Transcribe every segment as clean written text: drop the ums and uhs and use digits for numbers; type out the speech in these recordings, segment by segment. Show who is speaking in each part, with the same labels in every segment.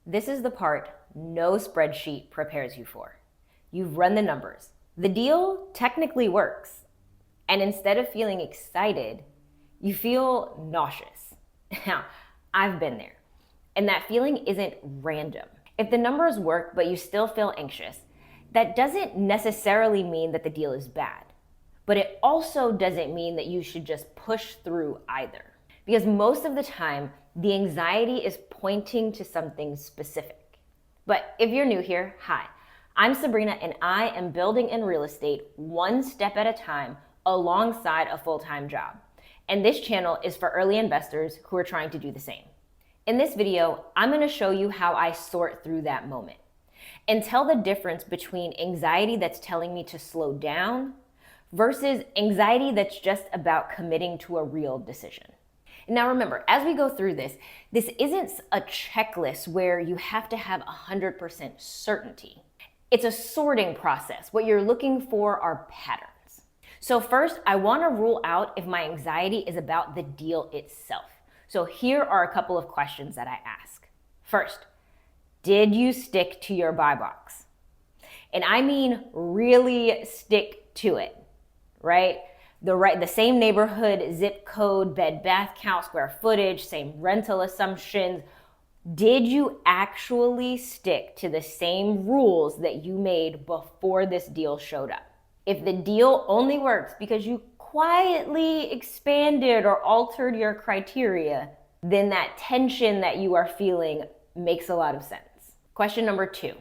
Speaker 1: This is the part no spreadsheet prepares you for. You've run the numbers. The deal technically works. And instead of feeling excited, you feel nauseous. Now, I've been there. And that feeling isn't random. If the numbers work, but you still feel anxious, that doesn't necessarily mean that the deal is bad. But it also doesn't mean that you should just push through either. Because most of the time, the anxiety is pointing to something specific. But if you're new here, hi, I'm Sabrina and I am building in real estate one step at a time alongside a full-time job. And this channel is for early investors who are trying to do the same. In this video, I'm going to show you how I sort through that moment and tell the difference between anxiety that's telling me to slow down versus anxiety that's just about committing to a real decision. Now remember, as we go through this isn't a checklist where you have to have 100% certainty. It's a sorting process. What you're looking for are patterns. So first, I want to rule out if my anxiety is about the deal itself. So here are a couple of questions that I ask. First, did you stick to your buy box? And I mean really stick to it, right? The same neighborhood, zip code, bed, bath count, square footage, same rental assumptions. Did you actually stick to the same rules that you made before this deal showed up? If the deal only works because you quietly expanded or altered your criteria, then that tension that you are feeling makes a lot of sense. Question number 2,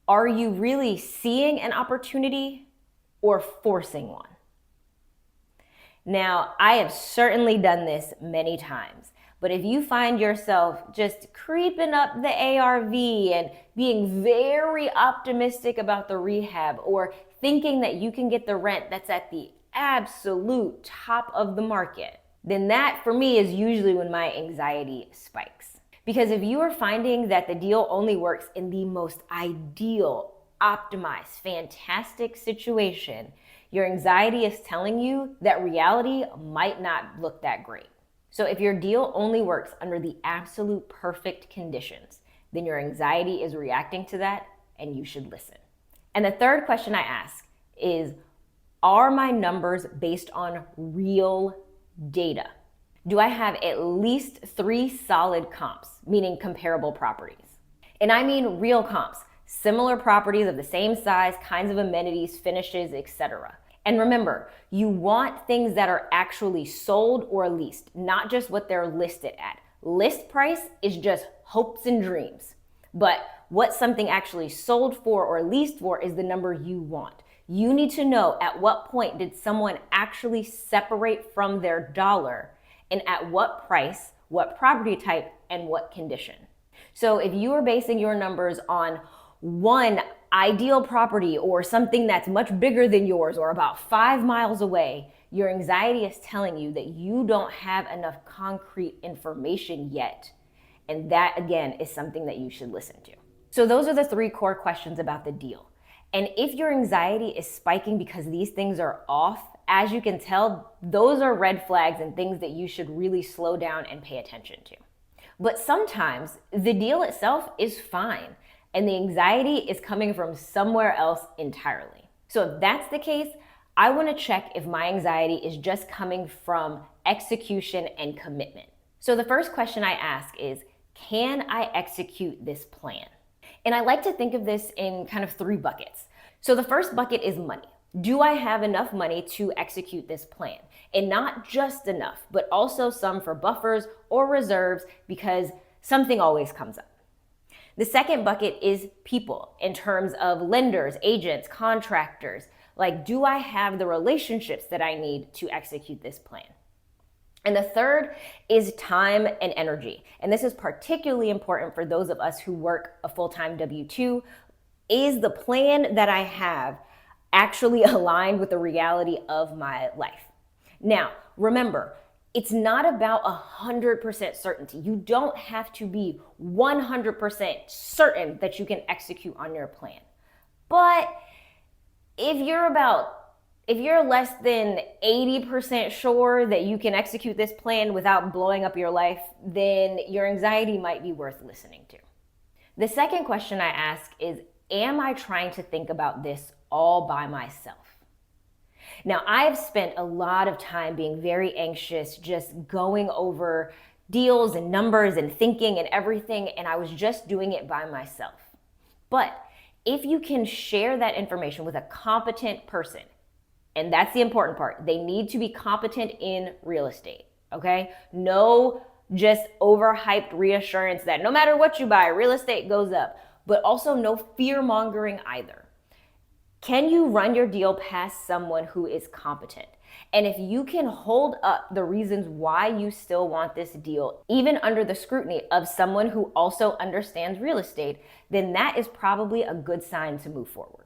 Speaker 1: are you really seeing an opportunity or forcing one? Now, I have certainly done this many times, but if you find yourself just creeping up the ARV and being very optimistic about the rehab or thinking that you can get the rent that's at the absolute top of the market, then that for me is usually when my anxiety spikes. Because if you are finding that the deal only works in the most ideal, optimized, fantastic situation, your anxiety is telling you that reality might not look that great. So if your deal only works under the absolute perfect conditions, then your anxiety is reacting to that and you should listen. And the third question I ask is, are my numbers based on real data? Do I have at least 3 solid comps, meaning comparable properties? And I mean real comps, similar properties of the same size, kinds of amenities, finishes, etc. And remember, you want things that are actually sold or leased, not just what they're listed at. List price is just hopes and dreams. But what something actually sold for or leased for is the number you want. You need to know at what point did someone actually separate from their dollar and at what price, what property type, and what condition. So if you are basing your numbers on one ideal property or something that's much bigger than yours or about 5 miles away, your anxiety is telling you that you don't have enough concrete information yet. And that, again, is something that you should listen to. So those are the 3 core questions about the deal. And if your anxiety is spiking because these things are off, as you can tell, those are red flags and things that you should really slow down and pay attention to. But sometimes the deal itself is fine and the anxiety is coming from somewhere else entirely. So if that's the case, I want to check if my anxiety is just coming from execution and commitment. So the first question I ask is, can I execute this plan? And I like to think of this in kind of 3 buckets. So the first bucket is money. Do I have enough money to execute this plan? And not just enough, but also some for buffers or reserves because something always comes up. The second bucket is people in terms of lenders, agents, contractors. Like, do I have the relationships that I need to execute this plan? And the third is time and energy. And this is particularly important for those of us who work a full-time W-2. Is the plan that I have actually aligned with the reality of my life? Now, remember, it's not about 100% certainty. You don't have to be 100% certain that you can execute on your plan. But if you're less than 80% sure that you can execute this plan without blowing up your life, then your anxiety might be worth listening to. The second question I ask is, am I trying to think about this all by myself? Now, I've spent a lot of time being very anxious, just going over deals and numbers and thinking and everything, and I was just doing it by myself. But if you can share that information with a competent person, and that's the important part, they need to be competent in real estate, okay? No just overhyped reassurance that no matter what you buy, real estate goes up, but also no fear mongering either. Can you run your deal past someone who is competent? And if you can hold up the reasons why you still want this deal, even under the scrutiny of someone who also understands real estate, then that is probably a good sign to move forward.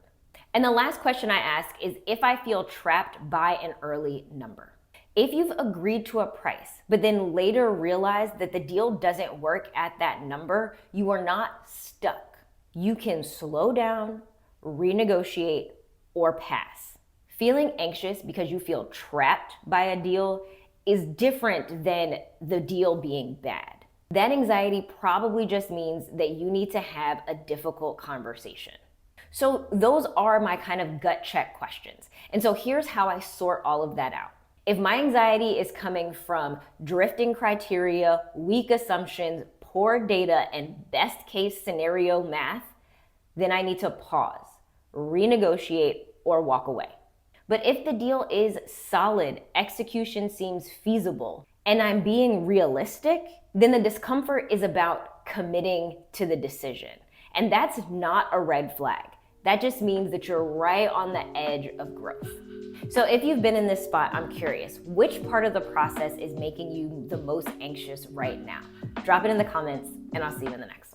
Speaker 1: And the last question I ask is if I feel trapped by an early number. If you've agreed to a price, but then later realize that the deal doesn't work at that number, you are not stuck. You can slow down, renegotiate, or pass. Feeling anxious because you feel trapped by a deal is different than the deal being bad. That anxiety probably just means that you need to have a difficult conversation. So those are my kind of gut check questions. And so here's how I sort all of that out. If my anxiety is coming from drifting criteria, weak assumptions, poor data, and best case scenario math, then I need to pause, renegotiate, or walk away. But if the deal is solid, execution seems feasible, and I'm being realistic, then the discomfort is about committing to the decision. And that's not a red flag. That just means that you're right on the edge of growth. So if you've been in this spot, I'm curious, which part of the process is making you the most anxious right now? Drop it in the comments, and I'll see you in the next.